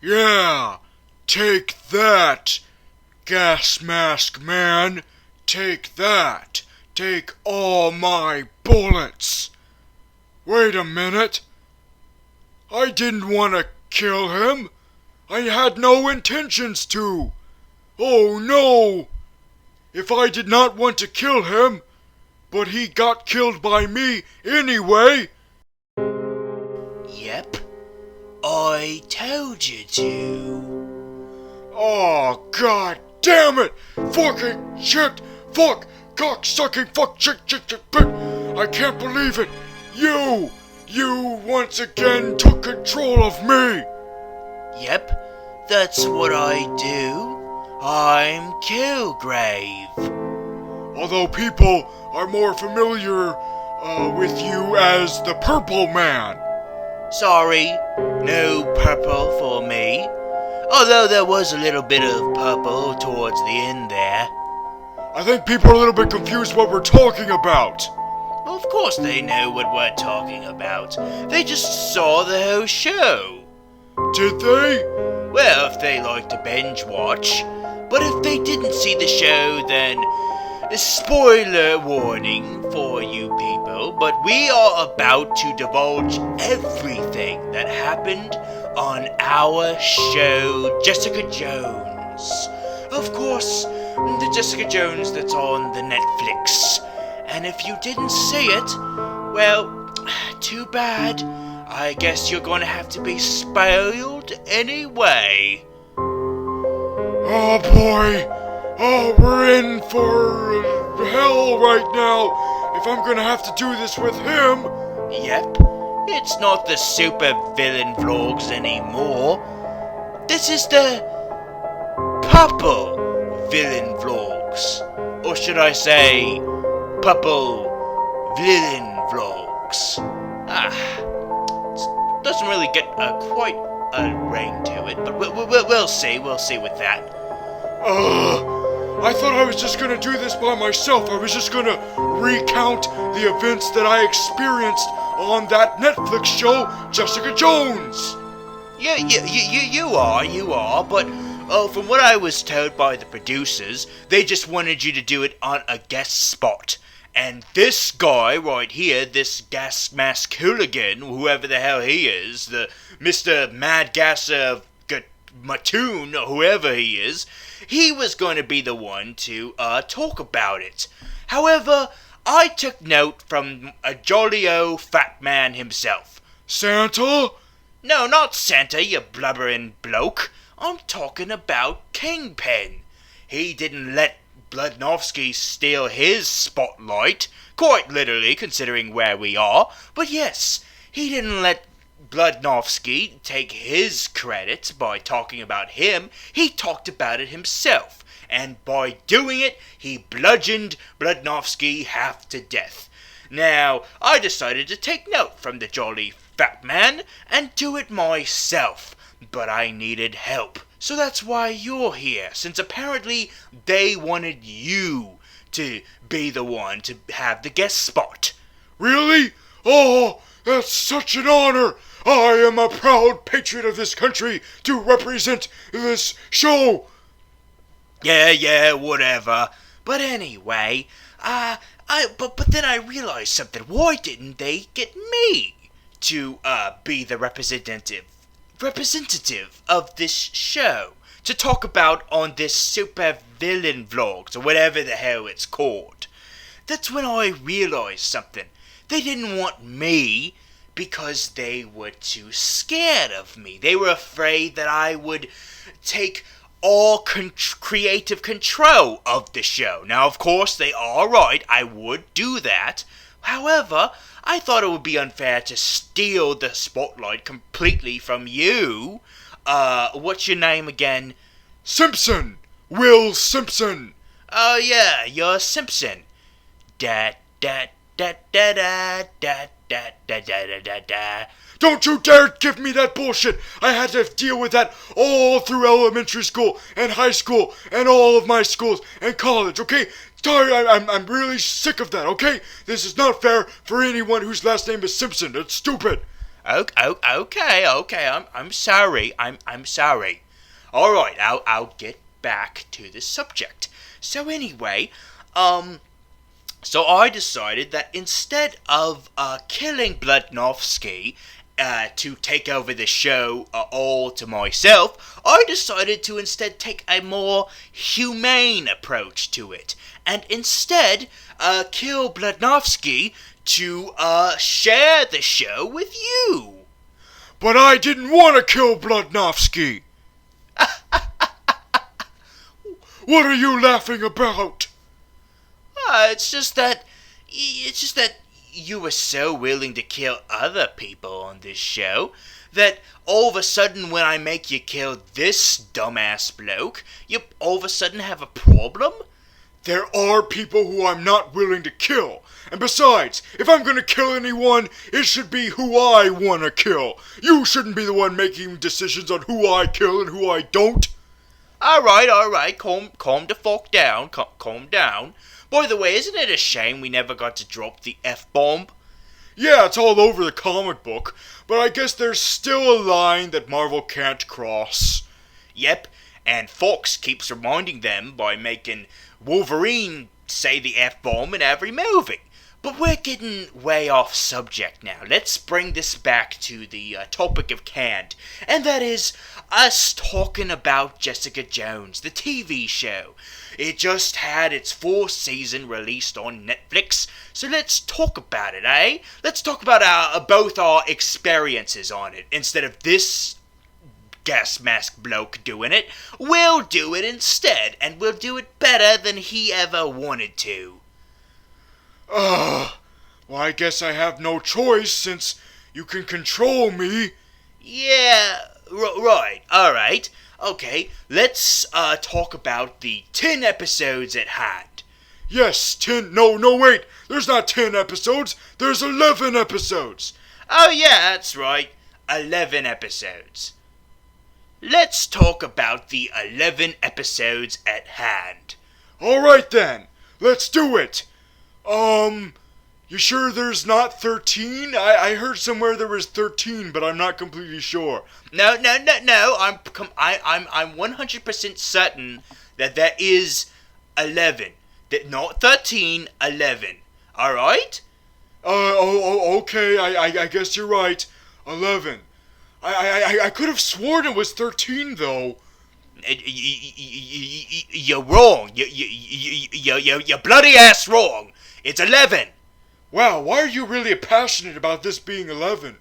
Yeah, take that, gas mask man. Take that. Take all my bullets. Wait a minute. I didn't want to kill him. I had no intentions to. Oh no! If I did not want to kill him, but he got killed by me anyway. Yep, I told you to. Oh, god damn it! Fucking shit! Fuck! Cock-sucking fuck shit! I can't believe it! You once again took control of me! Yep, that's what I do. I'm Killgrave. Although people are more familiar with you as the Purple Man. Sorry, no purple for me. Although there was a little bit of purple towards the end there. I think people are a little bit confused what we're talking about. Well, of course they know what we're talking about. They just saw the whole show. Did they? Well, if they like to binge watch. But if they didn't see the show, then spoiler warning for you people. But we are about to divulge everything that happened on our show, Jessica Jones. Of course, the Jessica Jones that's on the Netflix. And if you didn't see it, well, too bad. I guess you're gonna have to be spoiled anyway. Oh boy! Oh, we're in for hell right now if I'm gonna have to do this with him! Yep, it's not the super villain vlogs anymore. This is the purple villain vlogs. Or should I say, purple villain vlogs. Doesn't really get quite a ring to it, but we'll see with that. I thought I was just gonna do this by myself. I was just gonna recount the events that I experienced on that Netflix show, Jessica Jones. Yeah, you are, but from what I was told by the producers, they just wanted you to do it on a guest spot. And this guy right here, this gas mask hooligan, whoever the hell he is, the Mr. Mad Gasser Mattoon, whoever he is, he was going to be the one to talk about it. However, I took note from a jolly old fat man himself. Santa? No, not Santa, you blubbering bloke. I'm talking about Kingpin. He didn't let Bloodnofsky steal his spotlight, quite literally considering where we are, but yes, he didn't let Bloodnofsky take his credit by talking about him. He talked about it himself, and by doing it, he bludgeoned Bloodnofsky half to death. Now, I decided to take note from the jolly fat man and do it myself, but I needed help. So that's why you're here, since apparently they wanted you to be the one to have the guest spot. Really? Oh, that's such an honor! I am a proud patriot of this country to represent this show! Yeah, whatever. But anyway, but then I realized something. Why didn't they get me to be the representative of this show to talk about on this super villain vlogs or whatever the hell it's called? That's when I realized something. They didn't want me because they were too scared of me. They were afraid that I would take all creative control of the show. Now, of course, they are right. I would do that. However, I thought it would be unfair to steal the spotlight completely from you. What's your name again? Simpson! Will Simpson! Oh yeah, you're Simpson. Da da da da da da da da da da da. Don't you dare give me that bullshit! I had to deal with that all through elementary school and high school and all of my schools and college, okay? I'm really sick of that, okay? This is not fair for anyone whose last name is Simpson. It's stupid. Okay. I'm sorry. I'm sorry. All right. I'll get back to the subject. So anyway, so I decided that instead of killing Bloodnofsky to take over the show all to myself, I decided to instead take a more humane approach to it, and instead kill Bloodnofsky to share the show with you. But I didn't want to kill Bloodnofsky. What are you laughing about? It's just that you were so willing to kill other people on this show that all of a sudden when I make you kill this dumbass bloke, you all of a sudden have a problem? There are people who I'm not willing to kill. And besides, if I'm gonna kill anyone, it should be who I wanna kill. You shouldn't be the one making decisions on who I kill and who I don't. Alright, calm the fuck down, calm down. By the way, isn't it a shame we never got to drop the F-bomb? Yeah, it's all over the comic book, but I guess there's still a line that Marvel can't cross. Yep, and Fox keeps reminding them by making Wolverine say the F-bomb in every movie. But we're getting way off subject now. Let's bring this back to the topic of hand, and that is us talking about Jessica Jones, the TV show. It just had its 4th season released on Netflix, so let's talk about it, eh? Let's talk about both our experiences on it. Instead of this gas mask bloke doing it, we'll do it instead, and we'll do it better than he ever wanted to. Well, I guess I have no choice since you can control me. Yeah, right, alright. Okay, let's talk about the 10 episodes at hand. Yes, 10, no, wait, there's not 10 episodes, there's 11 episodes. Oh yeah, that's right, 11 episodes. Let's talk about the 11 episodes at hand. Alright then, let's do it. You sure there's not 13? I heard somewhere there was 13, but I'm not completely sure. No. I'm 100% certain that there is 11. That not 13, 11. All right? Okay. I guess you're right. 11. I could have sworn it was 13 though. You're wrong. You're bloody ass wrong. It's 11. Wow, why are you really passionate about this being 11?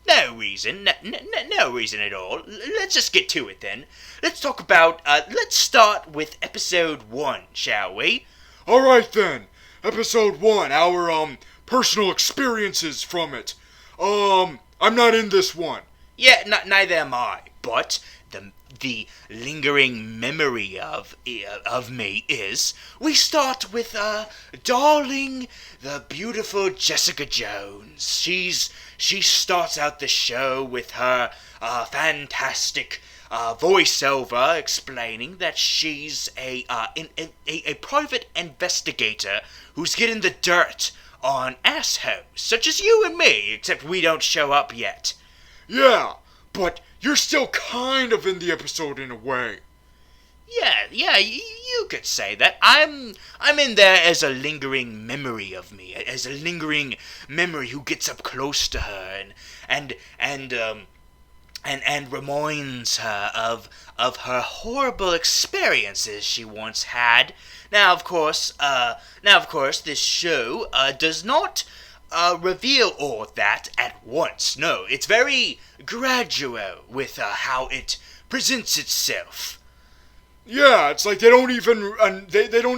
No reason. No reason at all. Let's just get to it then. Let's talk about, let's start with episode 1, shall we? Alright then. Episode 1, our, personal experiences from it. I'm not in this one. Yeah, neither am I. But the lingering memory of me is we start with darling, the beautiful Jessica Jones. She starts out the show with her fantastic voiceover explaining that she's a private investigator who's getting the dirt on assholes such as you and me, except we don't show up yet. Yeah, but you're still kind of in the episode in a way. Yeah, you could say that. I'm in there as a lingering memory of me, as a lingering memory who gets up close to her and reminds her of her horrible experiences she once had. Now, of course, this show does not reveal all of that at once. No, it's very gradual with how it presents itself. Yeah, it's like they don't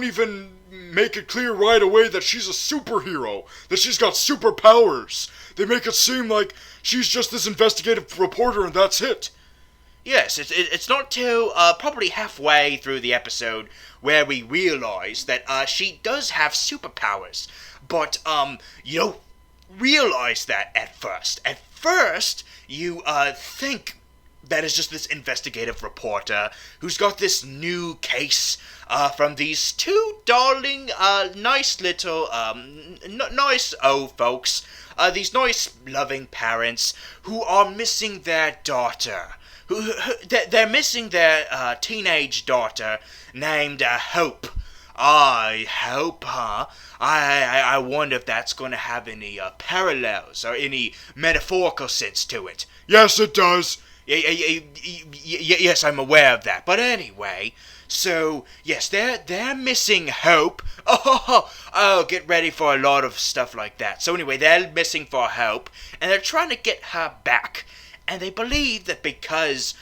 even make it clear right away that she's a superhero, that she's got superpowers. They make it seem like she's just this investigative reporter and that's it. Yes, it's not till probably halfway through the episode where we realize that she does have superpowers, but you don't realize that at first. At first, you think that is just this investigative reporter who's got this new case from these two darling, nice little, nice old folks, these nice loving parents who are missing their daughter. They're missing their teenage daughter named Hope. I hope, huh? I wonder if that's going to have any parallels or any metaphorical sense to it. Yes, it does. Yes, I'm aware of that. But anyway, so yes, they're missing Hope. Oh, get ready for a lot of stuff like that. So anyway, they're missing for Hope, and they're trying to get her back. And they believe that because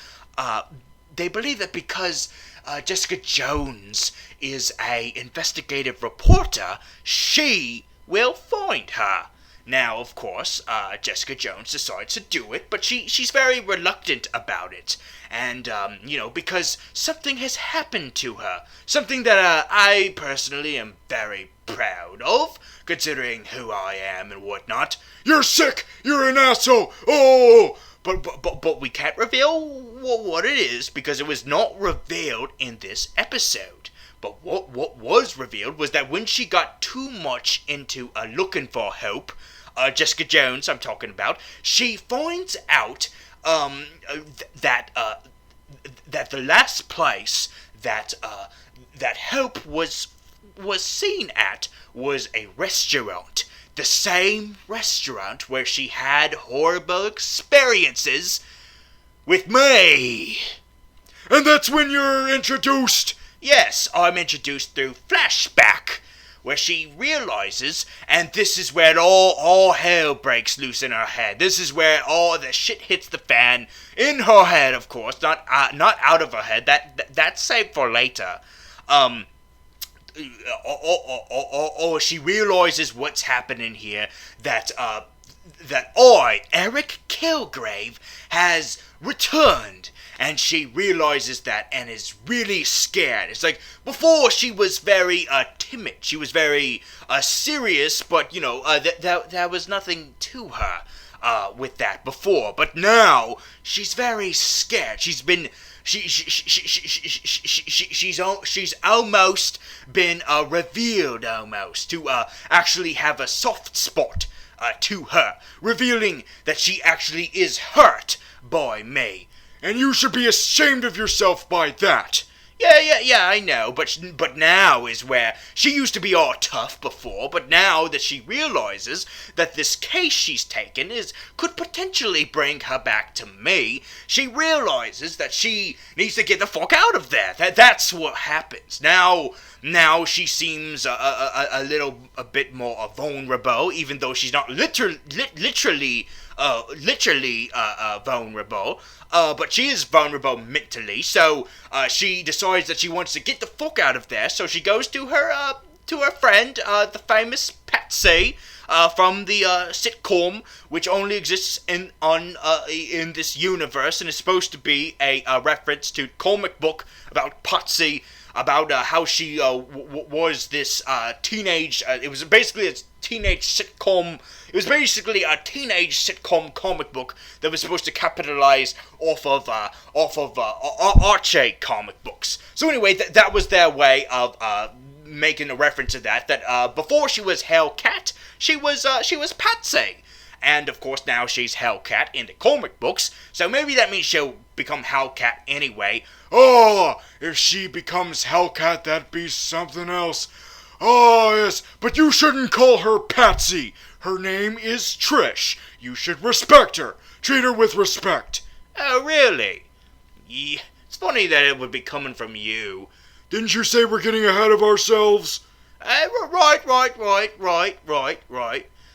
Jessica Jones is a investigative reporter, she will find her. Now, of course, Jessica Jones decides to do it, but she's very reluctant about it. And, because something has happened to her. Something that I personally am very proud of, considering who I am and whatnot. You're sick! You're an asshole! Oh! But we can't reveal what it is, because it was not revealed in this episode. But what was revealed was that when she got too much into looking for Hope, Jessica Jones I'm talking about, she finds out that the last place that Hope was seen at was a restaurant. The same restaurant where she had horrible experiences with me. And that's when you're introduced. Yes, I'm introduced through flashback, where she realizes, and this is where all hell breaks loose in her head. This is where all the shit hits the fan in her head, of course, not out of her head. That's saved for later. She realizes what's happening here, that I, Eric Killgrave, has returned. And she realizes that and is really scared. It's like, before she was very timid. She was very serious, but, there was nothing to her with that before. But now, she's very scared. She's almost been revealed almost to actually have a soft spot to her, revealing that she actually is hurt by me. And you should be ashamed of yourself by that. Yeah, I know, but now is where she used to be all tough before, but now that she realizes that this case she's taken could potentially bring her back to me, she realizes that she needs to get the fuck out of there. That's what happens. Now she seems a bit more vulnerable, even though she's not literally vulnerable. But she is vulnerable mentally, so she decides that she wants to get the fuck out of there. So she goes to her friend, the famous Patsy, from the sitcom, which only exists in this universe and is supposed to be a reference to comic book about Patsy, about how she was this teenage. It was basically a teenage sitcom. It was basically a teenage sitcom comic book that was supposed to capitalize off of Archie comic books. So anyway, that was their way of making a reference to that. That before she was Hellcat, she was Patsy. And of course now she's Hellcat in the comic books, so maybe that means she'll become Hellcat anyway. Oh, if she becomes Hellcat, that'd be something else. Oh, yes, but you shouldn't call her Patsy. Her name is Trish. You should respect her. Treat her with respect. Oh, really? Yeah, it's funny that it would be coming from you. Didn't you say we're getting ahead of ourselves? Right.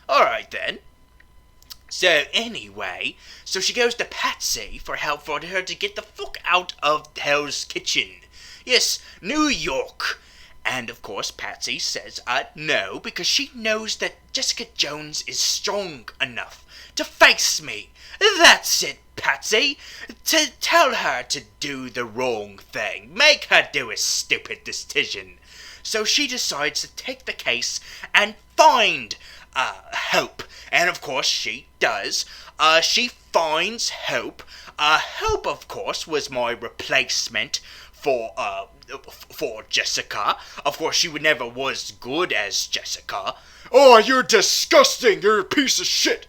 Alright then. So anyway, so she goes to Patsy for help for her to get the fuck out of Hell's Kitchen. Yes, New York. And of course Patsy says no, because she knows that Jessica Jones is strong enough to face me. That's it, Patsy. To tell her to do the wrong thing. Make her do a stupid decision. So she decides to take the case and find Hope. And of course she does. She finds Hope Hope, of course, was my replacement for Jessica. Of course, she never was good as Jessica. Oh, you're disgusting! You're a piece of shit!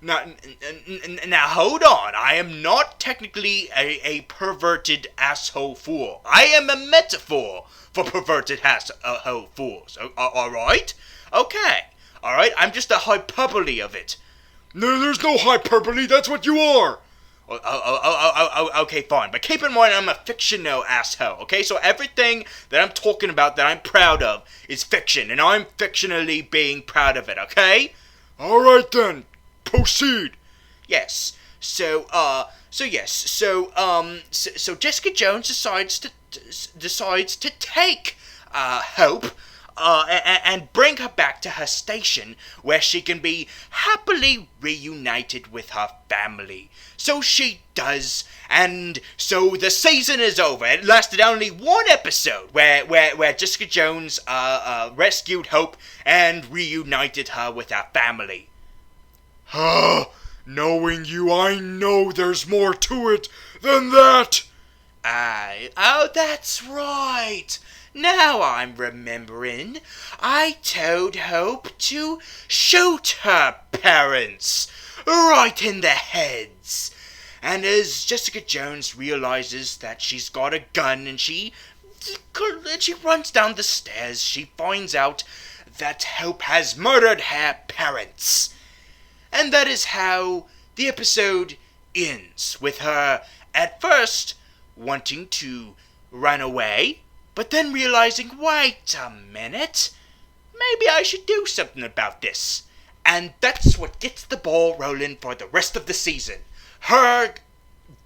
Now, hold on. I am not technically a perverted asshole fool. I am a metaphor for perverted asshole fools. Alright? Okay. Alright, I'm just a hyperbole of it. No, there's no hyperbole, that's what you are! Okay, fine. But keep in mind, I'm a fictional asshole, okay? So everything that I'm talking about that I'm proud of is fiction, and I'm fictionally being proud of it, okay? Alright then, proceed. Yes. So Jessica Jones decides to take Hope and bring her back to her station where she can be happily reunited with her family. So she does, and so the season is over. It lasted only one episode where Jessica Jones rescued Hope and reunited her with her family. Knowing you, I know there's more to it than that! Oh, that's right. Now I'm remembering. I told Hope to shoot her parents right in the heads. And as Jessica Jones realizes that she's got a gun and she runs down the stairs, she finds out that Hope has murdered her parents. And that is how the episode ends, with her at first wanting to run away, but then realizing, wait a minute, maybe I should do something about this. And that's what gets the ball rolling for the rest of the season. Her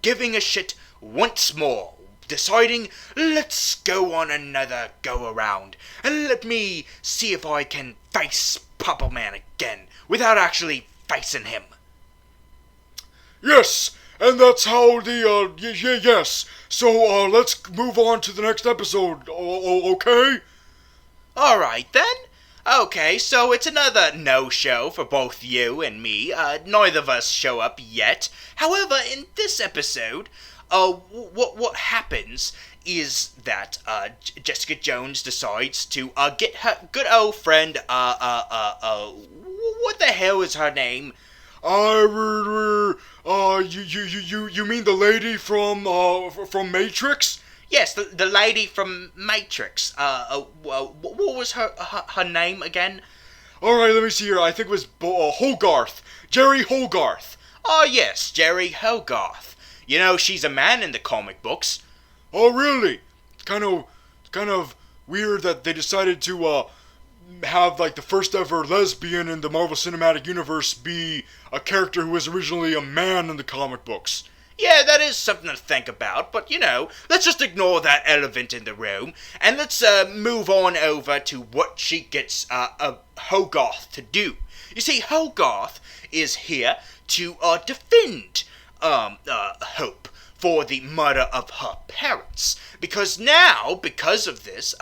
giving a shit once more, deciding, let's go on another go around, and let me see if I can face Papa Man again, without actually facing him. Yes, and that's how yes. So, let's move on to the next episode, okay? Alright then. Okay, so it's another no-show for both you and me. Neither of us show up yet. However, in this episode, what happens is that Jessica Jones decides to get her good old friend, what the hell is her name? You mean the lady from Matrix? Yes, the lady from Matrix. What was her name again? Alright, let me see here. I think it was Hogarth. Jerry Hogarth. Oh, yes, Jerry Hogarth. You know, she's a man in the comic books. Oh, really? Kind of weird that they decided to have like the first ever lesbian in the Marvel Cinematic Universe be a character who was originally a man in the comic books. Yeah, that is something to think about, but you know, let's just ignore that elephant in the room, and let's move on over to what she gets Hogarth to do. You see, Hogarth is here to defend Hope for the murder of her parents, because of this,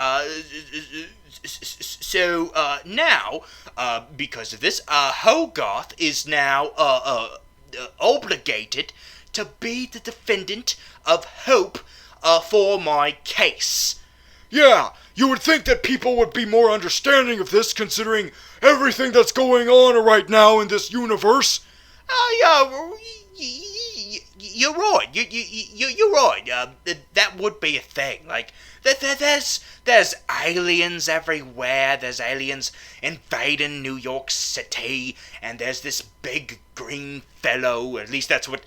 Hogarth is now obligated to be the defendant of Hope for my case. Yeah, you would think that people would be more understanding of this, considering everything that's going on right now in this universe. You're right. You're right. That would be a thing. Like, there's aliens everywhere. There's aliens invading New York City, and there's this big green fellow. At least that's what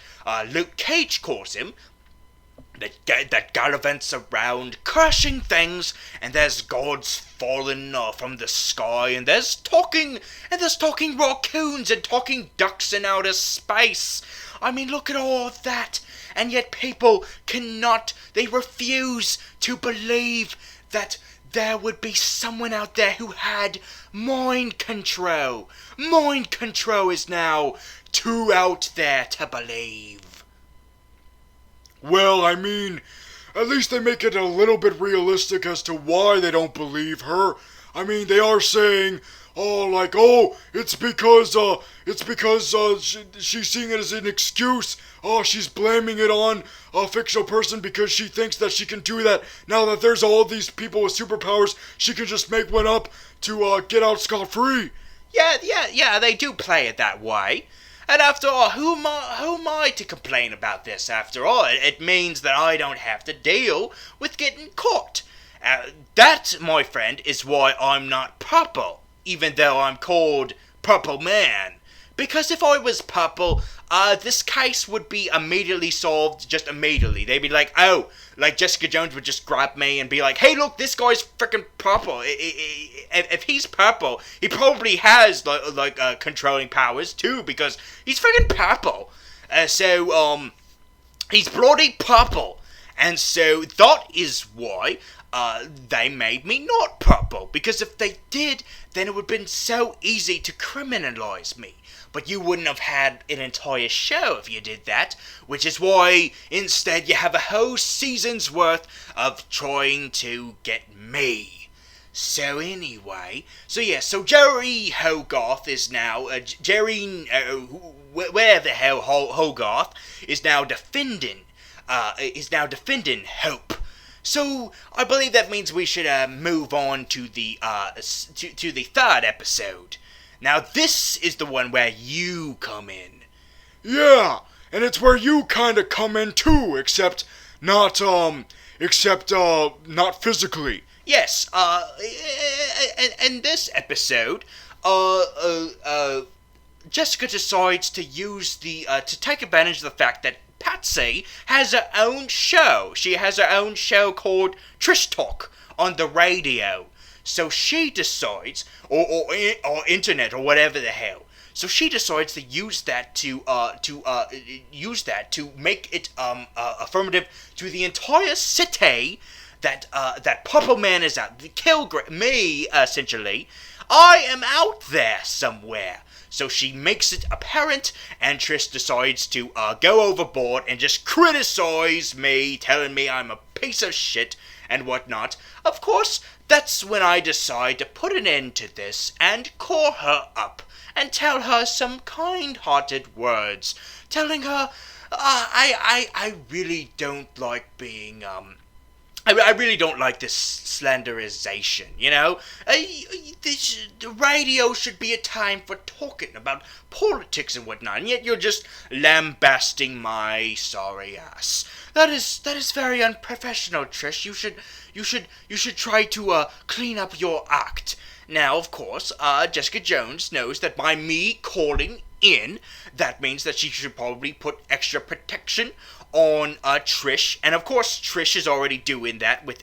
Luke Cage calls him. That gallivants around, crushing things, and there's gods falling from the sky, and there's talking raccoons and talking ducks in outer space. I mean, look at all of that, and yet people they refuse to believe that there would be someone out there who had mind control. Mind control is now too out there to believe. Well, I mean, at least they make it a little bit realistic as to why they don't believe her. I mean, they are saying, it's because she's seeing it as an excuse. Oh, she's blaming it on a fictional person because she thinks that she can do that. Now that there's all these people with superpowers, she can just make one up to get out scot-free. Yeah, they do play it that way. And after all, who am I to complain about this? After all, it means that I don't have to deal with getting caught. That, my friend, is why I'm not purple, even though I'm called Purple Man. Because if I was purple, this case would be immediately solved, just immediately. They'd be like, oh, like Jessica Jones would just grab me and be like, hey, look, this guy's freaking purple. If he's purple, he probably has, controlling powers, too, because he's freaking purple. He's bloody purple. And so that is why they made me not purple. Because if they did, then it would have been so easy to criminalize me. But you wouldn't have had an entire show if you did that, which is why instead you have a whole season's worth of trying to get me. So anyway, so Jerry Hogarth is now, where the hell Hogarth is now defending Hope. So I believe that means we should move on to the third episode. Now this is the one where you come in. Yeah, and it's where you kinda come in too, except not physically. Yes, in this episode, Jessica decides to use to take advantage of the fact that Patsy has her own show. She has her own show called Trish Talk on the radio. So she decides, or internet, or whatever the hell. So she decides to use that to make it affirmative to the entire city that Purple Man is out. Me, essentially. I am out there somewhere. So she makes it apparent, and Trish decides to go overboard and just criticize me, telling me I'm a piece of shit and whatnot. Of course, that's when I decide to put an end to this and call her up and tell her some kind-hearted words, telling her I really don't like being I really don't like this slanderization, you know? The radio should be a time for talking about politics and whatnot, and yet you're just lambasting my sorry ass. That is very unprofessional, Trish. You should try to clean up your act. Now, of course, Jessica Jones knows that by me calling in, that means that she should probably put extra protection on Trish, and of course Trish is already doing that with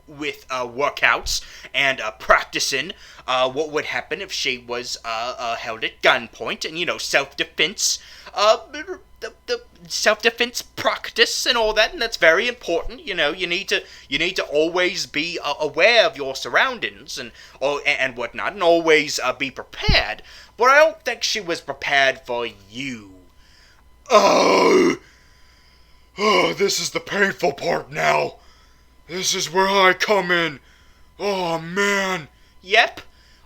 workouts and practicing what would happen if she was held at gunpoint, and self-defense, the self-defense practice and all that, and that's very important. You need to always be aware of your surroundings and whatnot, and always be prepared. But I don't think she was prepared for you. Oh, this is the painful part now. This is where I come in. Oh, man. Yep.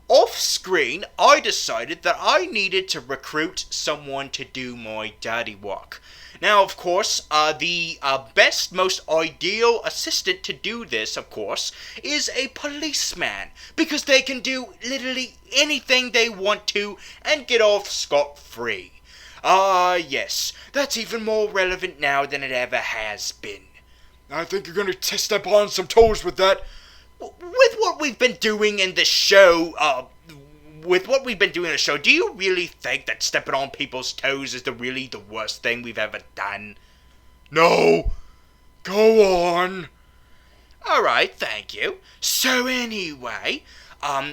Off screen, I decided that I needed to recruit someone to do my dirty work. Now, of course, the best, most ideal assistant to do this, of course, is a policeman, because they can do literally anything they want to and get off scot-free. Yes, that's even more relevant now than it ever has been. I think you're gonna step on some toes with that. With what we've been doing in the show, do you really think that stepping on people's toes is really the worst thing we've ever done? No. Go on. Alright, thank you. So anyway,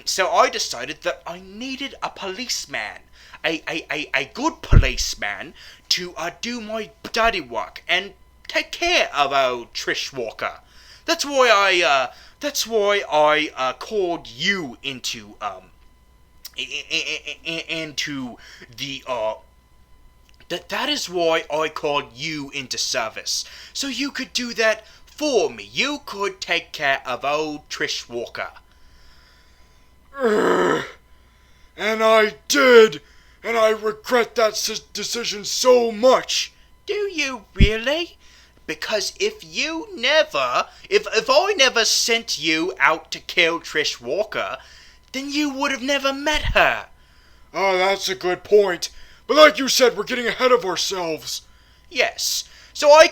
so I decided that I needed a policeman. A good policeman to do my dirty work and take care of old Trish Walker. That's why I called you into the that is why I called you into service, so you could do that for me. You could take care of old Trish Walker. And I did, and I regret that decision so much. Do you really? Because if I never sent you out to kill Trish Walker, then you would have never met her. Oh, that's a good point. But like you said, we're getting ahead of ourselves. Yes. So I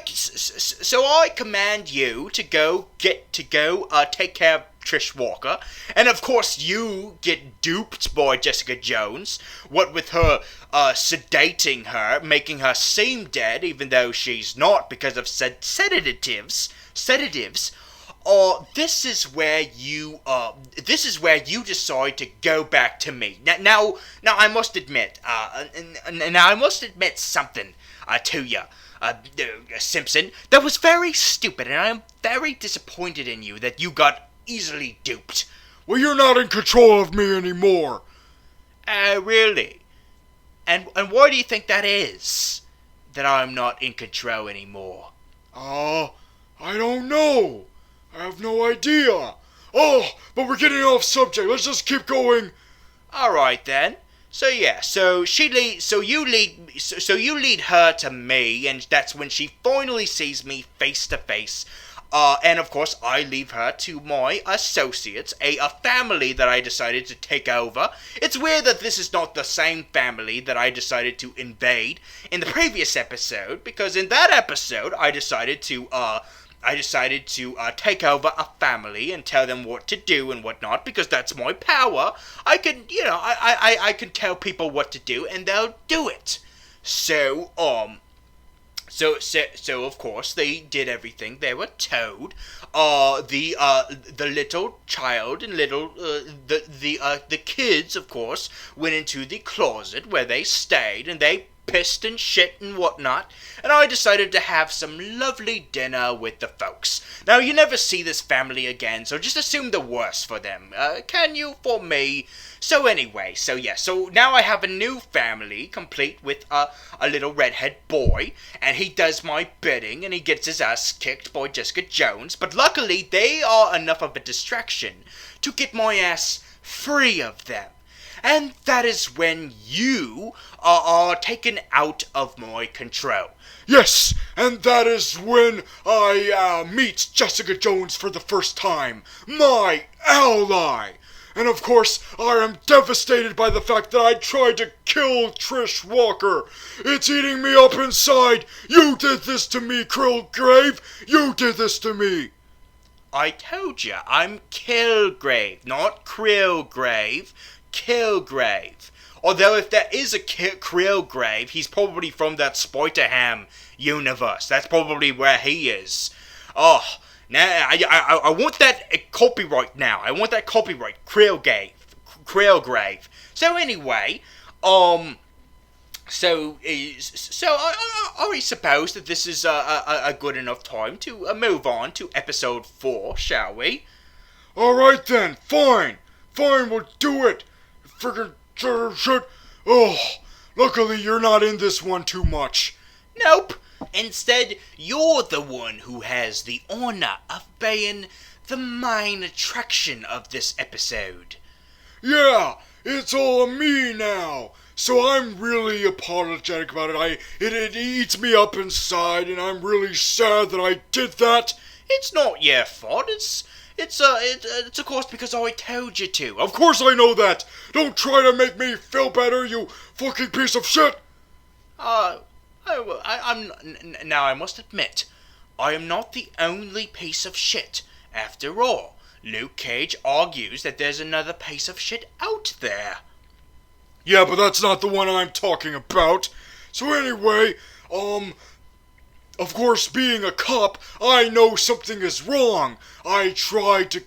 command you to go take care of Trish Walker, and of course you get duped by Jessica Jones. What with her sedating her, making her seem dead, even though she's not because of sedatives. This is where you decide to go back to me. Now I must admit, something to you. Simpson, that was very stupid, and I am very disappointed in you that you got easily duped. Well, you're not in control of me anymore. Really? And why do you think that is? That I'm not in control anymore? I don't know. I have no idea. Oh, but we're getting off subject. Let's just keep going. All right then. So you lead her to me, and that's when she finally sees me face to face. And of course, I leave her to my associates, a family that I decided to take over. It's weird that this is not the same family that I decided to invade in the previous episode, because in that episode, I decided to take over a family and tell them what to do and what not, because that's my power. I can tell people what to do and they'll do it. So of course they did everything they were told. The little child and the kids, of course, went into the closet where they stayed, and they pissed and shit and whatnot, and I decided to have some lovely dinner with the folks. Now, you never see this family again, so just assume the worst for them. Can you, for me? So anyway, so now I have a new family, complete with a little redhead boy, and he does my bidding, and he gets his ass kicked by Jessica Jones, but luckily they are enough of a distraction to get my ass free of them. And that is when you are taken out of my control. Yes, and that is when I meet Jessica Jones for the first time, my ally. And of course, I am devastated by the fact that I tried to kill Trish Walker. It's eating me up inside. You did this to me, Killgrave. You did this to me. I told you, I'm Killgrave, not Killgrave. Killgrave. Although if there is a Killgrave, he's probably from that Spider-Ham universe. That's probably where he is. Oh, now I want that copyright now. I want that copyright. Killgrave. So anyway, So I suppose that this is a good enough time to move on to episode 4, shall we? Alright then, fine, we'll do it. Friggin' shit. Oh, luckily you're not in this one too much. Nope. Instead, you're the one who has the honor of being the main attraction of this episode. Yeah, it's all me now. So I'm really apologetic about it. It eats me up inside, and I'm really sad that I did that. It's not your fault. It's of course because I told you to. Of course I know that. Don't try to make me feel better, you fucking piece of shit. Now I must admit, I am not the only piece of shit. After all, Luke Cage argues that there's another piece of shit out there. Yeah, but that's not the one I'm talking about. So anyway, of course, being a cop, I know something is wrong. I tried to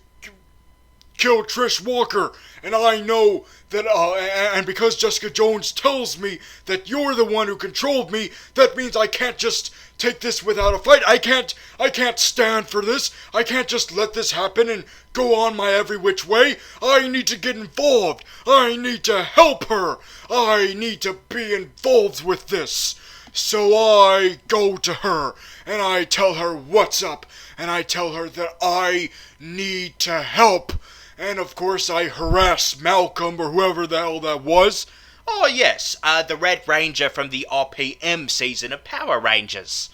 kill Trish Walker, and I know that, and because Jessica Jones tells me that you're the one who controlled me, that means I can't just take this without a fight. I can't stand for this. I can't just let this happen and go on my every which way. I need to get involved. I need to help her. I need to be involved with this. So I go to her, and I tell her what's up, and I tell her that I need to help. And of course I harass Malcolm, or whoever the hell that was. Oh yes, the Red Ranger from the RPM season of Power Rangers.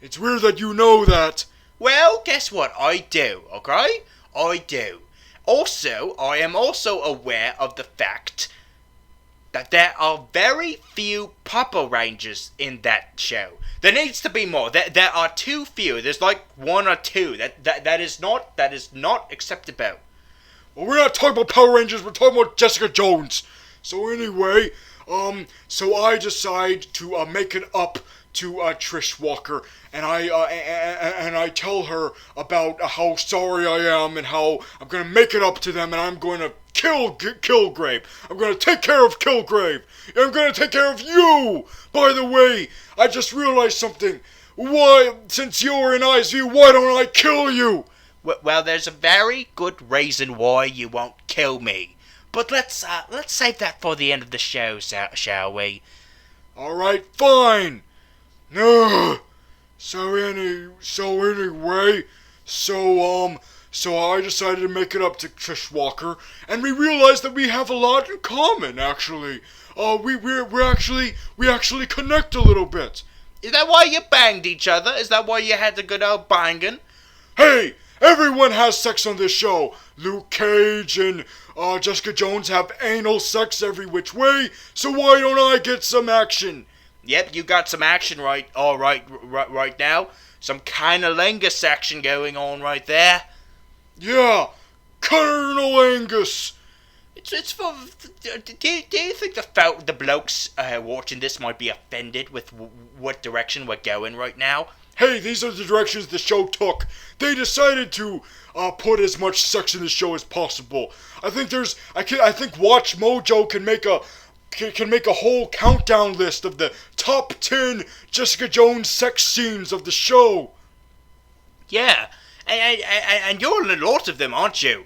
It's weird that you know that. Well, guess what? I do, okay? I do. Also, I am also aware of the fact that there are very few Papa Rangers in that show. There needs to be more. There are too few. There's like one or two. That is not acceptable. Well, we're not talking about Power Rangers, we're talking about Jessica Jones. So anyway, so I decide to make it up to Trish Walker, and I tell her about how sorry I am and how I'm gonna make it up to them, and I'm going to kill Killgrave. I'm gonna take care of Killgrave. I'm gonna take care of you. By the way, I just realized something. Why, since you're in I's view, why don't I kill you? Well, there's a very good reason why you won't kill me. But let's save that for the end of the show, shall we? All right, fine. No. So anyway, so I decided to make it up to Trish Walker, and we realized that we have a lot in common. Actually, we actually connect a little bit. Is that why you banged each other? Is that why you had the good old banging? Hey, everyone has sex on this show. Luke Cage and Jessica Jones have anal sex every which way. So why don't I get some action? Yep, you got some action right now. Some cunnilingus action going on right there. Yeah, Colonel Angus. It's for. Do you think the blokes watching this might be offended with what direction we're going right now? Hey, these are the directions the show took. They decided to put as much sex in the show as possible. I think Watch Mojo can make a whole countdown list of the top 10 Jessica Jones sex scenes of the show. Yeah, and you're in a lot of them, aren't you?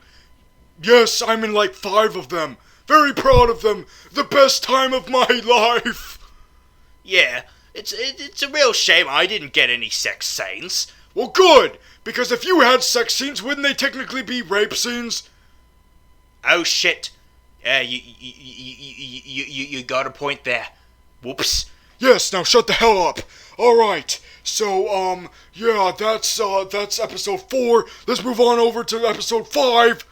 Yes, I'm in like 5 of them. Very proud of them. The best time of my life. Yeah, it's a real shame I didn't get any sex scenes. Well, good, because if you had sex scenes, wouldn't they technically be rape scenes? Oh shit. You got a point there. Whoops. Yes, now shut the hell up. Alright, so, yeah, that's episode 4. Let's move on over to episode 5.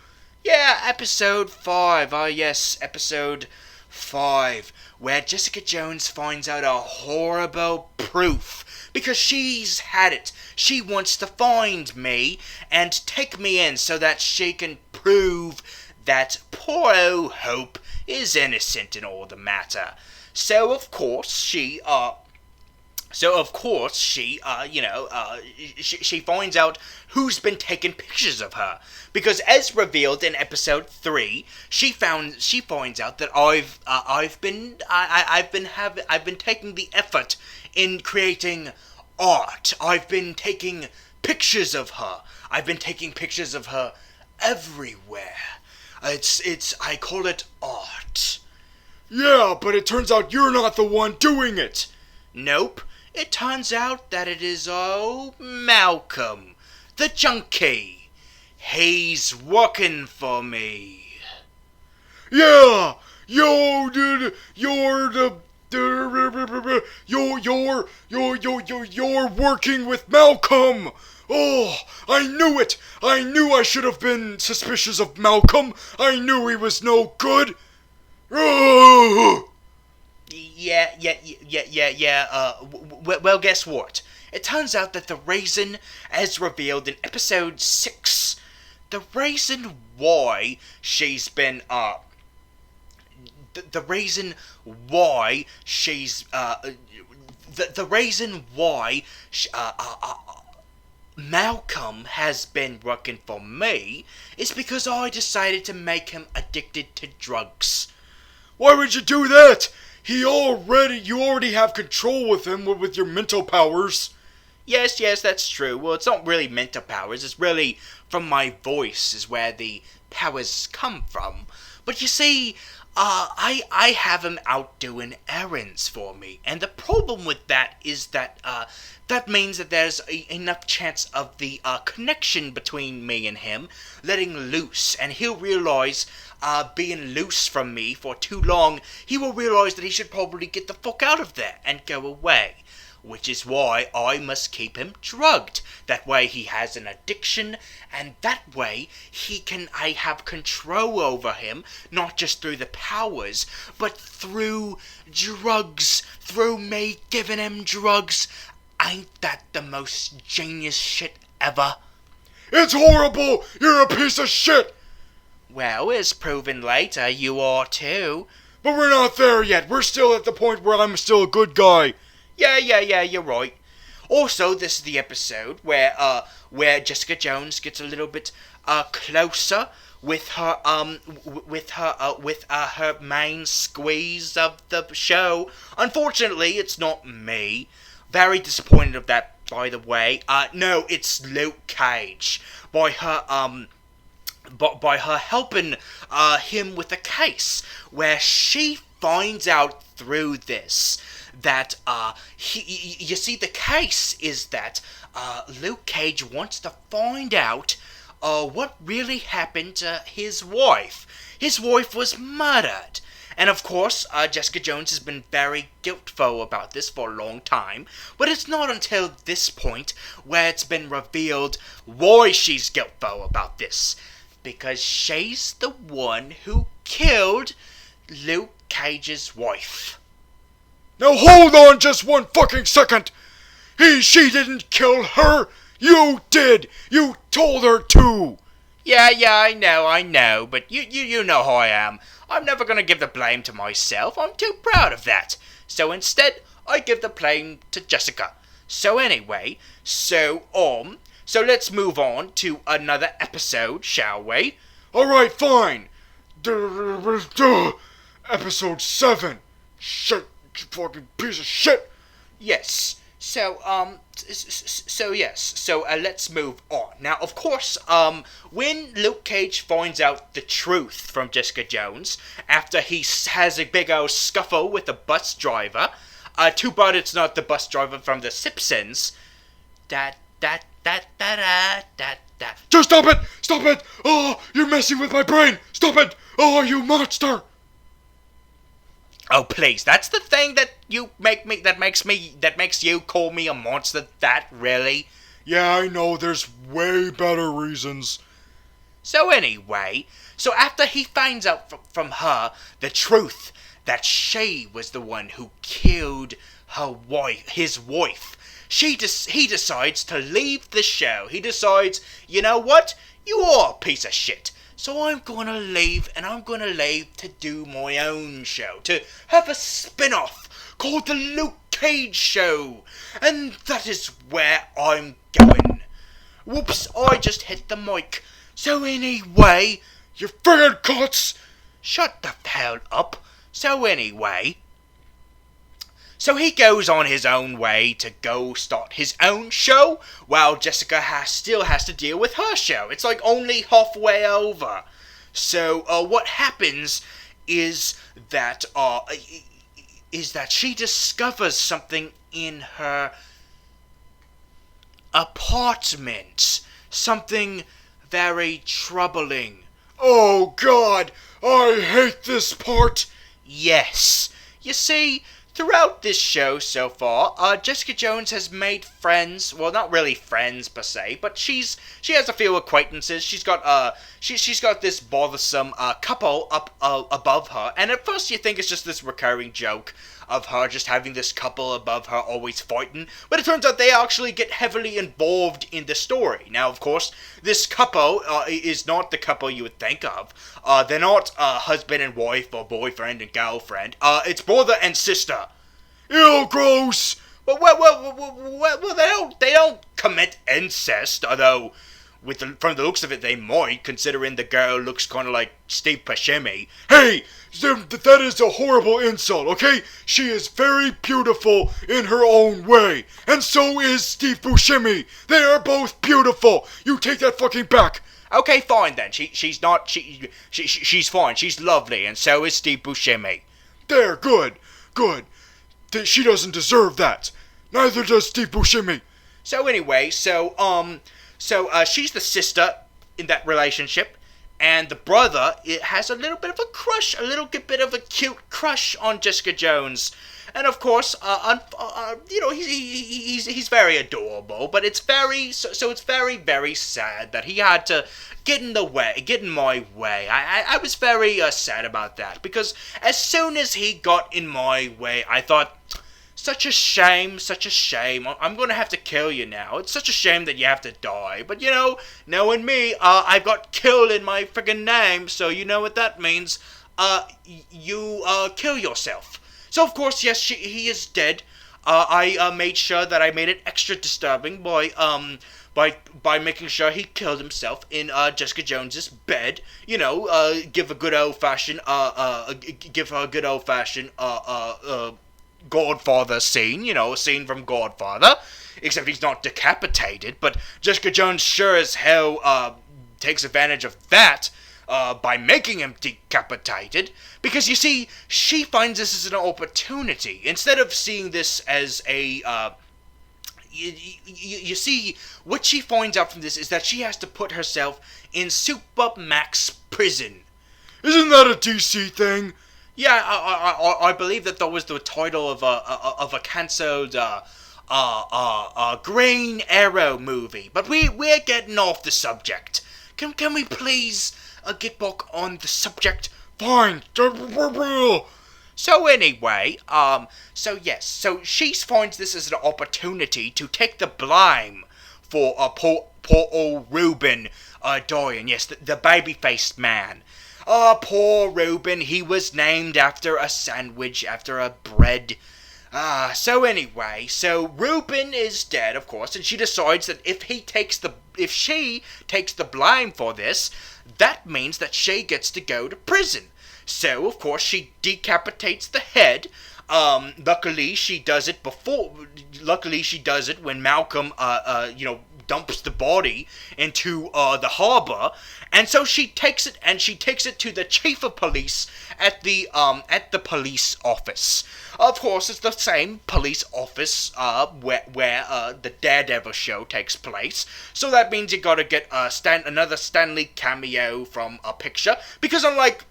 Yeah, episode 5. Oh, yes, episode 5. Where Jessica Jones finds out a horrible proof. Because she's had it. She wants to find me and take me in so that she can prove that poor old Hope is innocent in all the matter. So of course she finds out who's been taking pictures of her, because as revealed in episode 3, she finds out that I've been taking the effort in creating art. I've been taking pictures of her. I've been taking pictures of her everywhere. I call it art. Yeah, but it turns out you're not the one doing it. Nope. It turns out that it is Malcolm, the junkie. He's working for me. Yeah, you're working with Malcolm. Oh, I knew it. I knew I should have been suspicious of Malcolm. I knew he was no good. Oh. Yeah. Well, guess what? It turns out that the reason, as revealed in episode 6, the reason why she's been, the reason why Malcolm has been working for me is because I decided to make him addicted to drugs. Why would you do that? You already have control with him with your mental powers. Yes, that's true. Well, it's not really mental powers. It's really from my voice is where the powers come from. But you see, I have him out doing errands for me, and the problem with that is that, that means that there's enough chance of the, connection between me and him letting loose, and he'll realize, being loose from me for too long, he will realize that he should probably get the fuck out of there and go away. Which is why I must keep him drugged. That way he has an addiction, and that way I have control over him, not just through the powers, but through drugs, through me giving him drugs. Ain't that the most genius shit ever? It's horrible! You're a piece of shit! Well, as proven later, you are too. But we're not there yet. We're still at the point where I'm still a good guy. Yeah, you're right. Also, this is the episode where Jessica Jones gets a little bit closer with her her main squeeze of the show. Unfortunately, it's not me. Very disappointed of that, by the way. No, it's Luke Cage by her helping him with a case where she finds out through this that you see, the case is that Luke Cage wants to find out what really happened to his wife. His wife was murdered. And of course, Jessica Jones has been very guiltful about this for a long time, but it's not until this point where it's been revealed why she's guiltful about this. Because she's the one who killed Luke Cage's wife. Now hold on just one fucking second! She didn't kill her! You did! You told her to! Yeah, I know, but you know how I am. I'm never gonna give the blame to myself, I'm too proud of that. So instead, I give the blame to Jessica. So anyway, so let's move on to another episode, shall we? Alright, fine! Episode 7! Shit, you fucking piece of shit! Yes. So let's move on. Now, of course, when Luke Cage finds out the truth from Jessica Jones, after he has a big old scuffle with the bus driver, too bad it's not the bus driver from The Simpsons. Just stop it! Stop it! Oh, you're messing with my brain! Stop it! Oh, you monster! Oh, please, that's the thing that makes you call me a monster, that really? Yeah, I know, there's way better reasons. So anyway, after he finds out from her the truth that she was the one who killed his wife, he decides to leave the show. He decides, you know what? You are a piece of shit. So I'm gonna leave, and I'm gonna leave to do my own show, to have a spin-off called The Luke Cage Show. And that is where I'm going. Whoops, I just hit the mic. So anyway, you friggin' cuts! Shut the hell up. So anyway, so he goes on his own way to go start his own show, while Jessica still has to deal with her show. It's like only halfway over. So what happens is that she discovers something in her apartment. Something very troubling. Oh God, I hate this part. Yes. You see, throughout this show so far, Jessica Jones has made friends. Well, not really friends per se, but she has a few acquaintances. She's got she's got this bothersome couple up above her, and at first you think it's just this recurring joke of her just having this couple above her always fighting, but it turns out they actually get heavily involved in the story. Now, of course, this couple is not the couple you would think of. They're not husband and wife or boyfriend and girlfriend. It's brother and sister. Ew, gross! Well, they don't commit incest, although from the looks of it they might, considering the girl looks kind of like Steve Buscemi. Hey! That is a horrible insult, okay? She is very beautiful in her own way. And so is Steve Buscemi. They are both beautiful. You take that fucking back. Okay, fine then. She's not. She's fine. She's lovely, and so is Steve Buscemi. There, good, good. She doesn't deserve that. Neither does Steve Buscemi. So anyway, she's the sister in that relationship, and the brother has a little bit of a crush, a little bit of a cute crush on Jessica Jones. And of course, he's very adorable, but it's very very sad that he had to get in my way. I was very sad about that, because as soon as he got in my way, I thought, such a shame. I'm gonna have to kill you now. It's such a shame that you have to die. But knowing me, I've got kill in my friggin' name, so you know what that means. You kill yourself. So of course, yes, he is dead. I made sure that I made it extra disturbing by making sure he killed himself in Jessica Jones's bed. Give a good old fashioned Godfather scene. A scene from Godfather. Except he's not decapitated, but Jessica Jones sure as hell takes advantage of that. By making him decapitated, because you see, she finds this as an opportunity instead of seeing this as a. You see, what she finds out from this is that she has to put herself in Super Max prison. Isn't that a DC thing? Yeah, I believe that was the title of a cancelled Green Arrow movie. But we're getting off the subject. Can we please get back on the subject? Fine. So anyway, so she finds this as an opportunity to take the blame for poor old Reuben dying. Yes, the baby-faced man. Poor Reuben, he was named after a sandwich, after a bread. So anyway, so Reuben is dead, of course, and she decides that if she takes the blame for this, that means that she gets to go to prison. So, of course, she decapitates the head. Luckily, she does it when Malcolm, dumps the body into the harbor. And so she takes it to the chief of police at the police office. Of course, it's the same police office where the Daredevil show takes place. So that means you gotta get another Stanley cameo from a picture, because unlike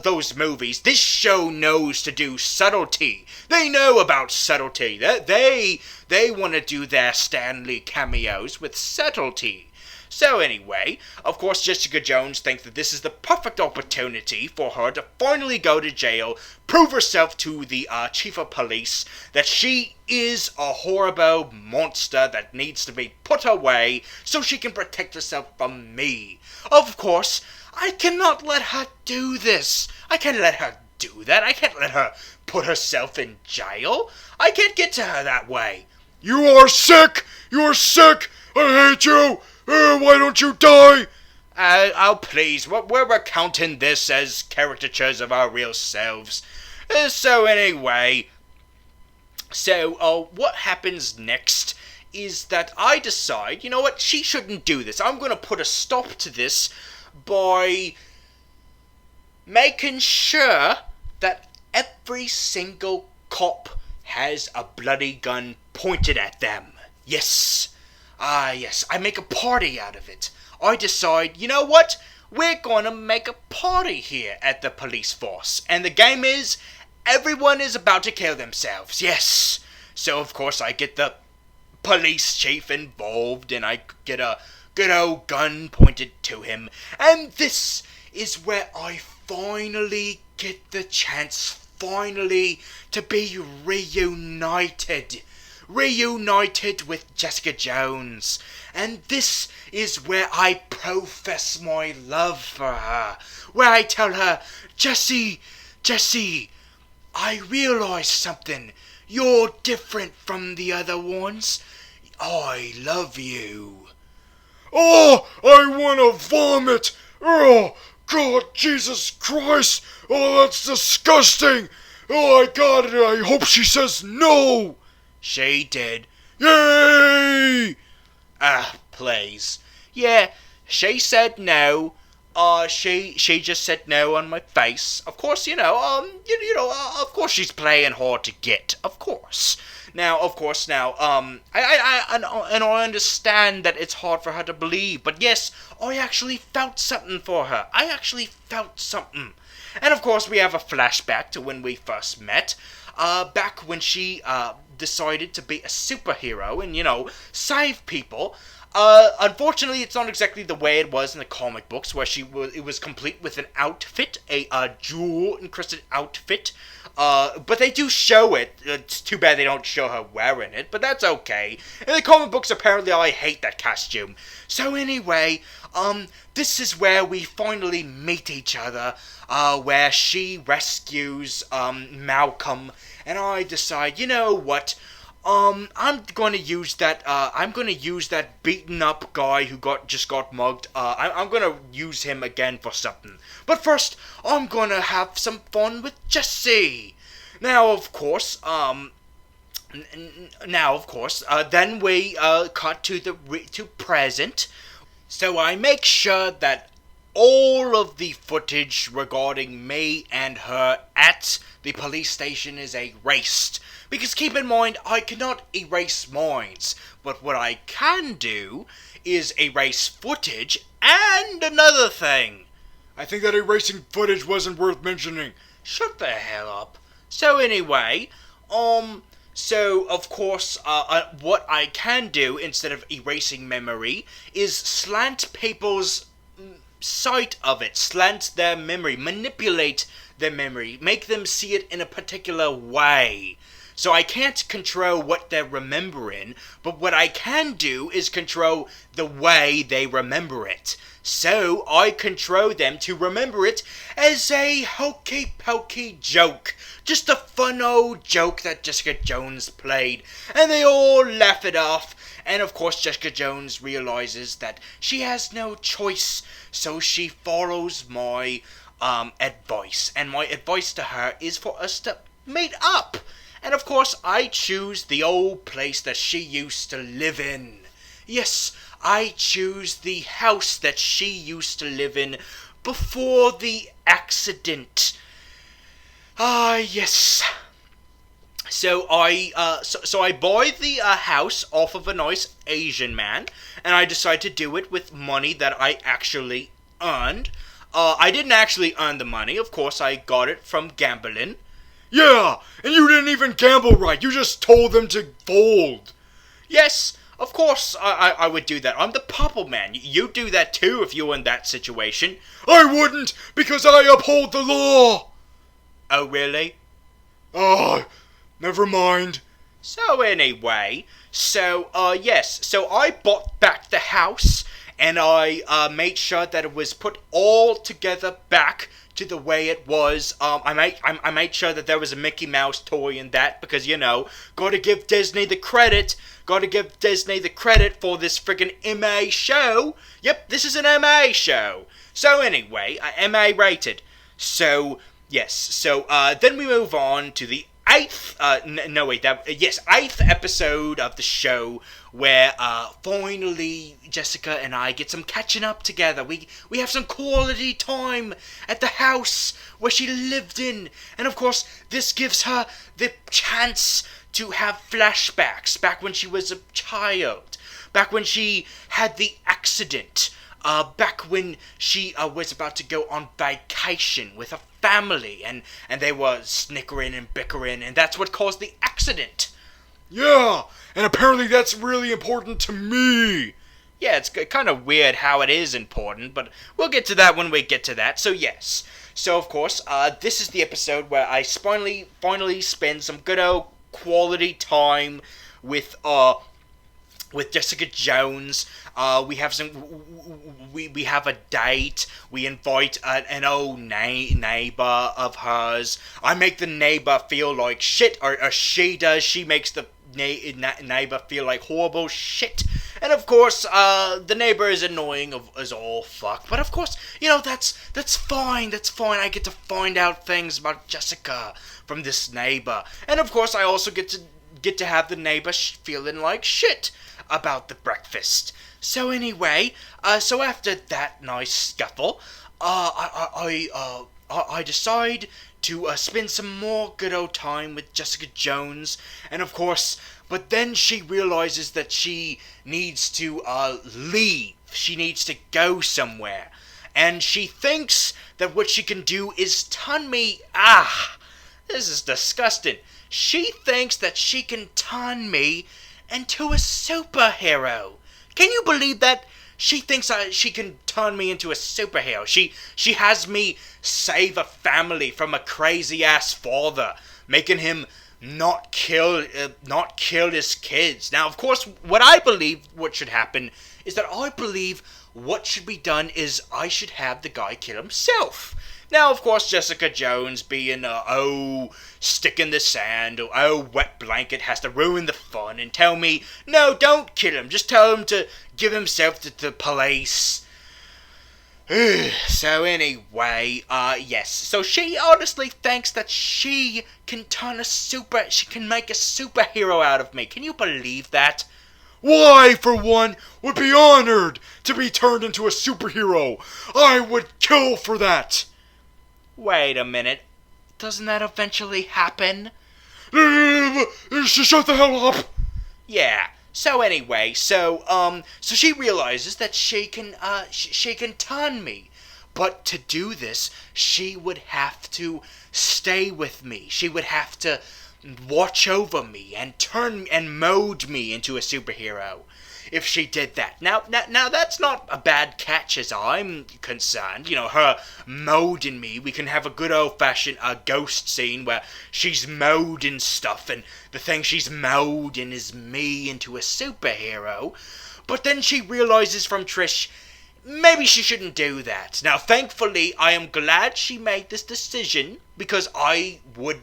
those movies, this show knows to do subtlety. They know about subtlety. They want to do their Stanley cameos with subtlety. So anyway, of course, Jessica Jones thinks that this is the perfect opportunity for her to finally go to jail, prove herself to the chief of police that she is a horrible monster that needs to be put away so she can protect herself from me. Of course, I cannot let her do this. I can't let her do that. I can't let her put herself in jail. I can't get to her that way. You are sick! You're sick! I hate you! Why don't you die? Oh, please. We're recounting this as caricatures of our real selves. So anyway, what happens next is that I decide, you know what, she shouldn't do this. I'm going to put a stop to this by making sure that every single cop has a bloody gun pointed at them. Yes. Yes, I make a party out of it. I decide, you know what? We're gonna make a party here at the police force. And the game is, everyone is about to kill themselves, yes. So, of course, I get the police chief involved, and I get a good old gun pointed to him. And this is where I finally get the chance, to be reunited with Jessica Jones. And this is where I profess my love for her, where I tell her, Jessie, I realize something. You're different from the other ones. I love you. Oh, I wanna vomit! Oh, God, Jesus Christ! Oh, that's disgusting! Oh, I got it. I hope she says no! She did. Yay! Please. Yeah, She said no. She just said no on my face. Of course, of course she's playing hard to get. Of course. Now, I understand that it's hard for her to believe, but yes, I actually felt something for her. I actually felt something. And of course, we have a flashback to when we first met, back when she, decided to be a superhero and, save people. Unfortunately, it's not exactly the way it was in the comic books, where it was complete with an outfit, a jewel-encrusted outfit. But they do show it. It's too bad they don't show her wearing it, but that's okay. In the comic books, apparently, I hate that costume. So anyway, this is where we finally meet each other, where she rescues, Malcolm, and I decide, you know what? I'm gonna use that beaten up guy who just got mugged. I'm gonna use him again for something. But first, I'm gonna have some fun with Jesse. Now, of course, then we, cut to present. So I make sure that all of the footage regarding me and her at the police station is erased. Because keep in mind, I cannot erase minds, but what I can do is erase footage and another thing. I think that erasing footage wasn't worth mentioning. Shut the hell up. So anyway, so of course, what I can do instead of erasing memory is slant people's sight of it, slant their memory, manipulate their memory, make them see it in a particular way. So I can't control what they're remembering, but what I can do is control the way they remember it. So I control them to remember it as a hokey-pokey joke. Just a fun old joke that Jessica Jones played, and they all laugh it off. And of course Jessica Jones realizes that she has no choice, so she follows my advice. And my advice to her is for us to meet up. And of course, I choose the old place that she used to live in. Yes, I choose the house that she used to live in before the accident. Yes. So I buy the house off of a nice Asian man, and I decide to do it with money that I actually earned. I didn't actually earn the money. Of course, I got it from gambling. Yeah, and you didn't even gamble right. You just told them to fold. Yes, of course I would do that. I'm the purple man. You'd do that too if you were in that situation. I wouldn't, because I uphold the law. Oh, really? Oh, never mind. So anyway, yes. So I bought back the house, and I made sure that it was put all together back to the way it was. I made sure that there was a Mickey Mouse toy in that, because, gotta give Disney the credit. Gotta give Disney the credit for this friggin' MA show. Yep, this is an MA show. So anyway, MA rated. So, yes. So, then we move on to the eighth episode of the show, where finally Jessica and I get some catching up together. We have some quality time at the house where she lived in, and of course this gives her the chance to have flashbacks back when she was a child, back when she had the accident, back when she was about to go on vacation with her family, and they were snickering and bickering, and that's what caused the accident. Yeah, and apparently that's really important to me. Yeah, it's kind of weird how it is important, but we'll get to that when we get to that. So yes, so of course, this is the episode where I finally spend some good old quality time with Jessica Jones. We have a date. We invite an old neighbor of hers. I make the neighbor feel like shit, or she does. She makes the neighbor feel like horrible shit. And of course, the neighbor is annoying as all fuck. But of course, that's fine. That's fine. I get to find out things about Jessica from this neighbor. And of course, I also get to get to have the neighbor feeling like shit about the breakfast. So anyway, so after that nice scuffle, I decide to spend some more good old time with Jessica Jones, and of course, but then she realizes that she needs to leave. She needs to go somewhere, and she thinks that what she can do is turn me. This is disgusting. She thinks that she can turn me into a superhero. Can you believe that? She thinks she can turn me into a superhero. She has me save a family from a crazy-ass father, making him not kill his kids. Now, of course, what should happen is that I believe what should be done is I should have the guy kill himself. Now, of course, Jessica Jones being stick in the sand, or wet blanket has to ruin the fun and tell me, no, don't kill him, just tell him to give himself to the police. So anyway, yes, so she honestly thinks that she can she can make a superhero out of me. Can you believe that? Well, I, for one, would be honored to be turned into a superhero. I would kill for that. Wait a minute. Doesn't that eventually happen? Shut the hell up! Yeah. So anyway, so she realizes that she can turn me. But to do this, she would have to stay with me. She would have to watch over me and mold me into a superhero. If she did that. Now that's not a bad catch as I'm concerned. You know, her molding me. We can have a good old-fashioned ghost scene where she's molding stuff and the thing she's molding is me into a superhero. But then she realizes from Trish, maybe she shouldn't do that. Now, thankfully, I am glad she made this decision because I would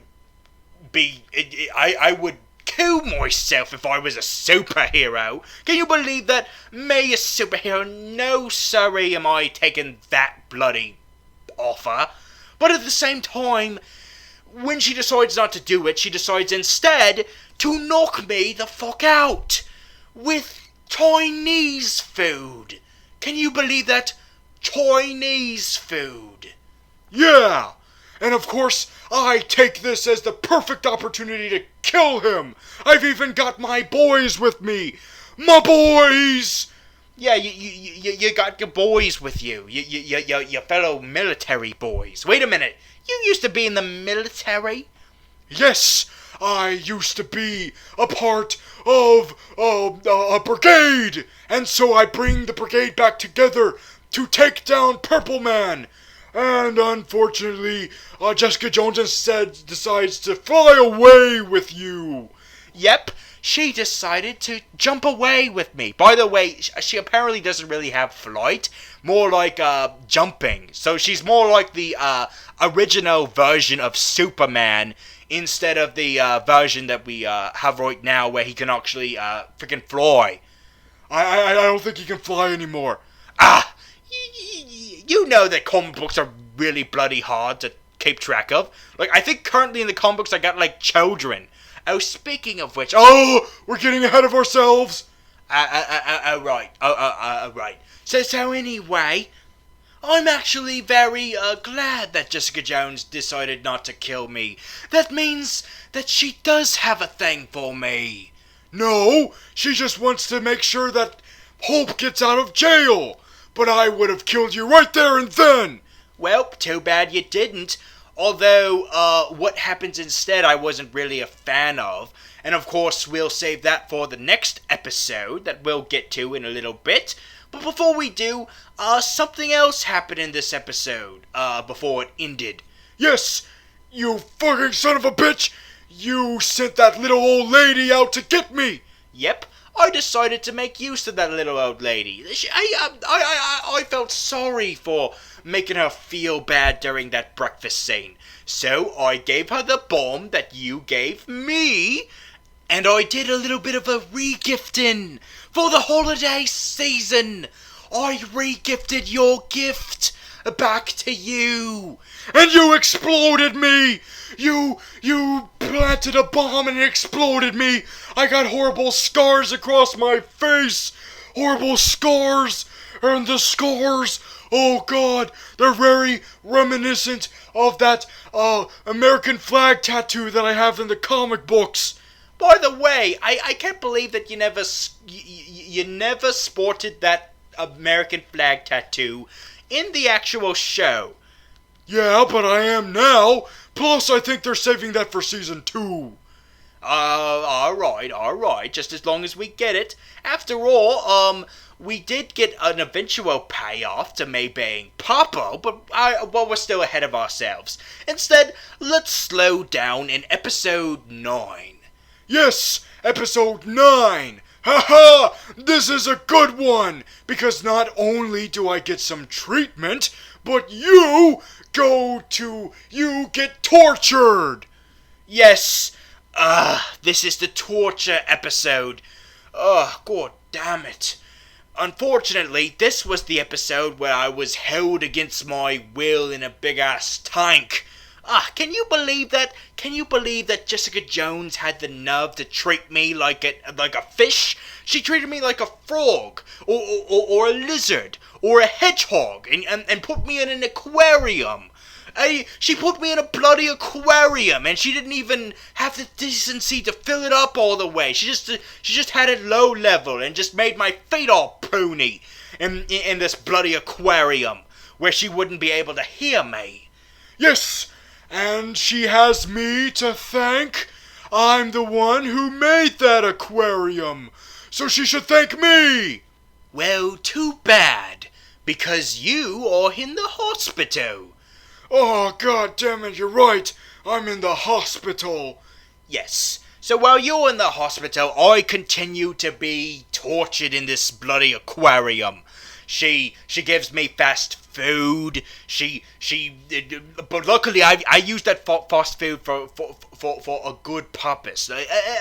kill myself if I was a superhero. Can you believe that? Me, a superhero? No, sorry, am I taking that bloody offer. But at the same time, when she decides not to do it, she decides instead to knock me the fuck out with Chinese food. Can you believe that? Chinese food. Yeah! And of course, I take this as the perfect opportunity to kill him. I've even got my boys with me. My boys! Yeah, you got your boys with you. Your fellow military boys. Wait a minute. You used to be in the military? Yes, I used to be a part of a brigade. And so I bring the brigade back together to take down Purple Man. And unfortunately, Jessica Jones instead decides to fly away with you. Yep, she decided to jump away with me. By the way, she apparently doesn't really have flight, more like jumping. So she's more like the original version of Superman instead of the version that we have right now where he can actually freaking fly. I don't think he can fly anymore. You know that comic books are really bloody hard to keep track of. Like, I think currently in the comic books I got, like, children. Oh, speaking of which... Oh, we're getting ahead of ourselves. Right. Right. So anyway, I'm actually very glad that Jessica Jones decided not to kill me. That means that she does have a thing for me. No, she just wants to make sure that Hope gets out of jail. But I would have killed you right there and then. Well, too bad you didn't. Although, what happens instead I wasn't really a fan of. And of course, we'll save that for the next episode that we'll get to in a little bit. But before we do, something else happened in this episode, before it ended. Yes, you fucking son of a bitch. You sent that little old lady out to get me. Yep. I decided to make use of that little old lady. I felt sorry for making her feel bad during that breakfast scene. So I gave her the bomb that you gave me, and I did a little bit of a re-gifting for the holiday season. I re-gifted your gift back to you. And you exploded me! You planted a bomb and it exploded me! I got horrible scars across my face! Horrible scars! And the scars, oh God, they're very reminiscent of that American flag tattoo that I have in the comic books. By the way, I can't believe that you never sported that American flag tattoo in the actual show. Yeah, but I am now. Plus, I think they're saving that for season 2. Alright, just as long as we get it. After all, we did get an eventual payoff to May being Papa, but we're still ahead of ourselves. Instead, let's slow down in episode 9. Yes, episode 9! Haha! This is a good one! Because not only do I get some treatment, but you get tortured! Yes, this is the torture episode. God damn it. Unfortunately, this was the episode where I was held against my will in a big-ass tank. Can you believe that? Can you believe that Jessica Jones had the nerve to treat me like a fish? She treated me like a frog, or a lizard, or a hedgehog, and put me in an aquarium. She put me in a bloody aquarium, and she didn't even have the decency to fill it up all the way. She just had it low level and just made my feet all pruny in this bloody aquarium where she wouldn't be able to hear me. Yes, and she has me to thank. I'm the one who made that aquarium, so she should thank me. Well, too bad, because you are in the hospital. Oh, God damn it, you're right. I'm in the hospital. Yes. So while you're in the hospital, I continue to be tortured in this bloody aquarium. She gives me fast food. But luckily I use that fast food for a good purpose.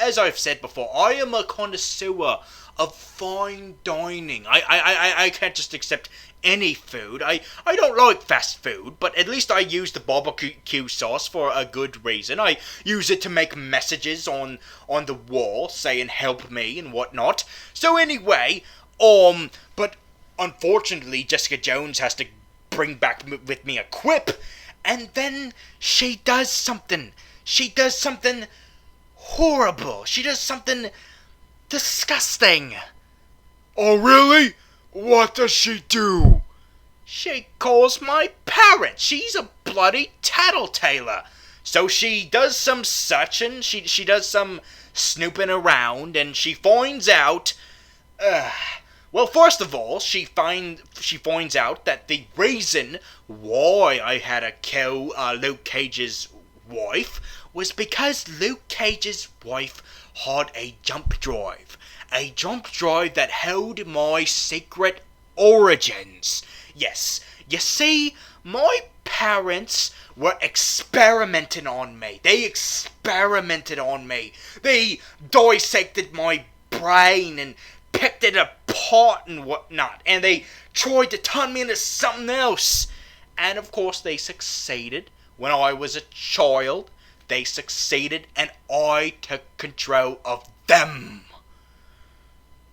As I've said before, I am a connoisseur of fine dining. I can't just accept any food. I don't like fast food, but at least I use the barbecue sauce for a good reason. I use it to make messages on the wall saying help me and whatnot. So anyway, but unfortunately Jessica Jones has to bring back with me a quip, and then she does something. She does something horrible. She does something disgusting. Oh, really? What does she do? She calls my parents. She's a bloody tattletaler. So she does some searching, she does some snooping around, and she finds out... well, first of all, she finds out that the reason why I had to kill Luke Cage's wife was because Luke Cage's wife had a jump drive. A jump drive that held my secret origins. Yes, you see, my parents were experimenting on me. They experimented on me. They dissected my brain and picked it apart and whatnot. And they tried to turn me into something else. And of course they succeeded. When I was a child, they succeeded and I took control of them.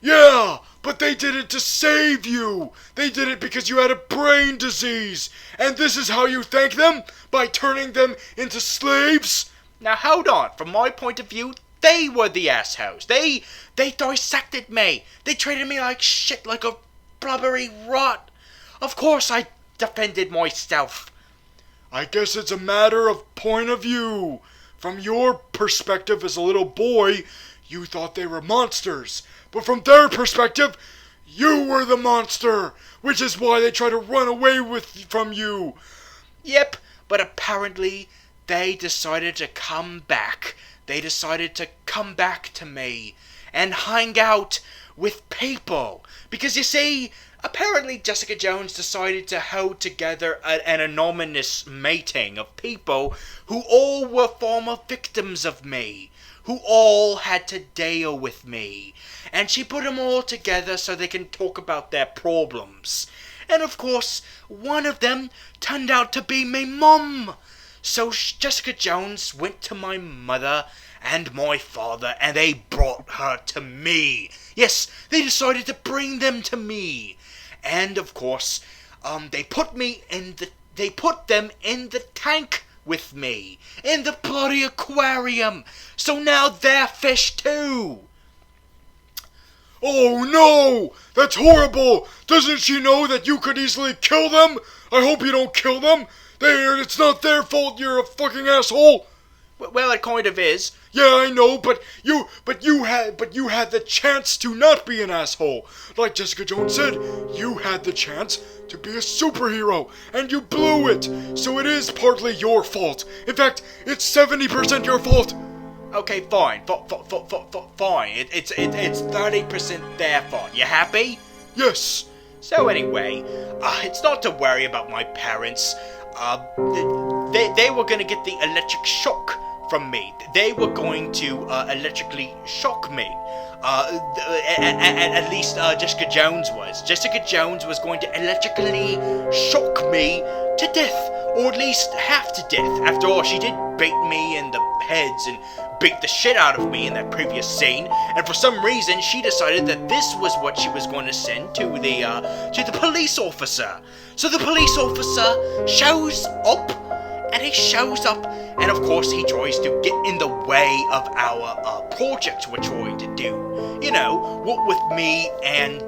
Yeah, but they did it to save you. They did it because you had a brain disease. And this is how you thank them? By turning them into slaves? Now hold on. From my point of view, they were the assholes. They dissected me. They treated me like shit, like a blubbery rot. Of course I defended myself. I guess it's a matter of point of view. From your perspective as a little boy, you thought they were monsters. But from their perspective, you were the monster, which is why they try to run away from you. Yep, but apparently they decided to come back. They decided to come back to me and hang out with people. Because you see, apparently Jessica Jones decided to hold together an anonymous mating of people who all were former victims of me, who all had to deal with me. And she put them all together so they can talk about their problems. And of course, one of them turned out to be my mum. So Jessica Jones went to my mother and my father, and they brought her to me. Yes, they decided to bring them to me. And of course, they put them in the tank with me, in the bloody aquarium. So now they're fish too. Oh no! That's horrible! Doesn't she know that you could easily kill them? I hope you don't kill them! It's not their fault you're a fucking asshole! Well, it kind of is. Yeah, I know, but you had the chance to not be an asshole. Like Jessica Jones said, you had the chance to be a superhero, and you blew it. So it is partly your fault. In fact, it's 70% your fault. Okay, fine. Fine. It's 30% their fault. You happy? Yes. So anyway, it's not to worry about my parents. They were gonna get the electric shock from me. They were going to electrically shock me. At least Jessica Jones was. Jessica Jones was going to electrically shock me to death, or at least half to death. After all, she did beat me in the heads and beat the shit out of me in that previous scene, and for some reason she decided that this was what she was going to send to the police officer. So the police officer shows up, and of course he tries to get in the way of our project we're trying to do. You know, what with me and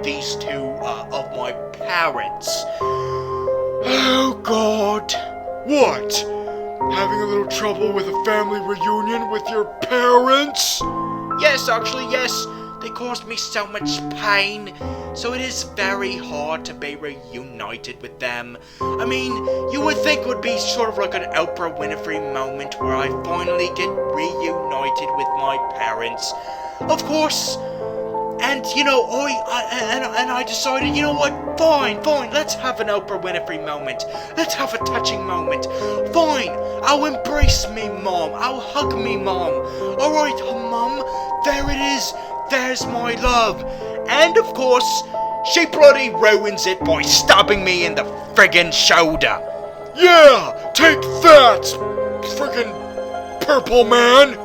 these two of my parents. Oh God. What? Having a little trouble with a family reunion with your parents? Yes, actually, yes. They caused me so much pain, so it is very hard to be reunited with them. I mean, you would think it would be sort of like an Oprah Winfrey moment where I finally get reunited with my parents. Of course. And, you know, I decided, you know what, fine, let's have an Oprah Winfrey moment. Let's have a touching moment. Fine, I'll embrace me, Mom. I'll hug me, Mom. Alright, Mom, there it is. There's my love. And, of course, she bloody ruins it by stabbing me in the friggin' shoulder. Yeah, take that, friggin' purple man.